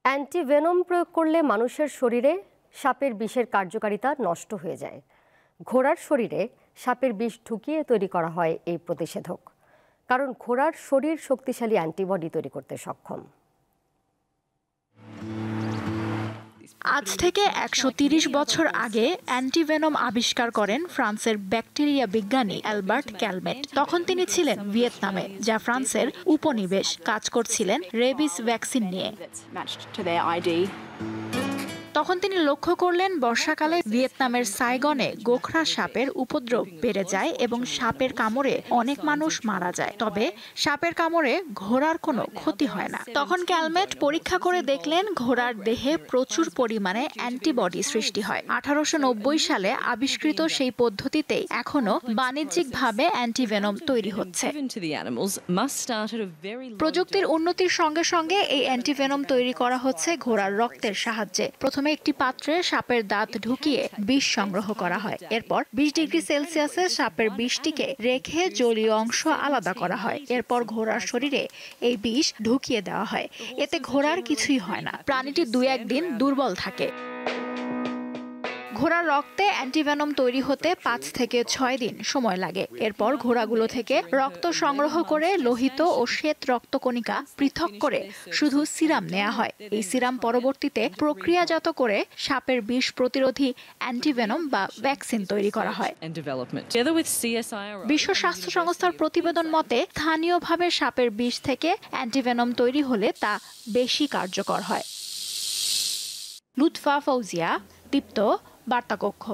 Antivenom প্রয়োগ করলে মানুষের শরীরে সাপের বিষের কার্যকারিতা নষ্ট হয়ে যায়। ঘোড়ার শরীরে সাপের বিষ ঢুকিয়ে তৈরি করা হয় এই প্রতিষেধক, কারণ ঘোড়ার শরীর শক্তিশালী অ্যান্টিবডি তৈরি করতে সক্ষম। আজ থেকে ১৩০ বছর আগে অ্যান্টিভেনম আবিষ্কার করেন ফ্রান্সের ব্যাকটেরিয়া বিজ্ঞানী অ্যালবার্ট ক্যালমেট। তখন তিনি ছিলেন ভিয়েতনামে, যা ফ্রান্সের উপনিবেশ। কাজ করছিলেন রেবিস ভ্যাকসিন নিয়ে। তখন তিনি লক্ষ্য করলেন বর্ষাকালে ভিয়েতনামের সাইগনে গোখরা সাপের উপদ্রব বেড়ে যায় এবং সাপের কামড়ে অনেক মানুষ মারা যায়। তবে সাপের কামড়ে ঘোড়ার কোনো ক্ষতি হয় না। তখন ক্যালমেট পরীক্ষা করে দেখলেন ঘোড়ার দেহে প্রচুর পরিমাণে অ্যান্টিবডি সৃষ্টি হয়। ১৮৯০ সালে আবিষ্কৃত সেই পদ্ধতিতেই এখনো বাণিজ্যিকভাবে অ্যান্টিভেনম তৈরি হচ্ছে। প্রযুক্তির উন্নতির সঙ্গে সঙ্গে এই অ্যান্টিভেনম তৈরি করা হচ্ছে ঘোড়ার রক্তের সাহায্যে। প্রথমে একটি পাত্রে সাপের দাঁত ঢুকিয়ে বিষ সংগ্রহ করা হয়। এরপর ২০ ডিগ্রি সেলসিয়াসে সাপের বিষটিকে রেখে জলীয় অংশ আলাদা করা হয়। এরপর ঘোড়ার শরীরে এই বিষ ঢুকিয়ে দেওয়া হয়। এতে ঘোড়ার কিছুই হয় না, প্রাণীটি ২-১ দিন দুর্বল থাকে। ঘোড়ার রক্তে অ্যান্টিভেনম তৈরি হতে ৫ থেকে ৬ দিন সময় লাগে। এরপর ঘোড়াগুলো থেকে রক্ত সংগ্রহ করে লোহিত ও শ্বেত রক্তকণিকা পৃথক করে শুধু সিরাম নেওয়া হয়। এই সিরাম পরবর্তীতে প্রক্রিয়াজাত করে সাপের বিষ প্রতিরোধী অ্যান্টিভেনম বা ভ্যাকসিন তৈরি করা হয়। বিশ্ব স্বাস্থ্য সংস্থার প্রতিবেদন মতে, স্থানীয়ভাবে সাপের বিষ থেকে অ্যান্টিভেনম তৈরি হলে তা বেশি কার্যকর হয়। লুৎফা ফৌজিয়া, দীপ্ত, বার্তা কক্ষ।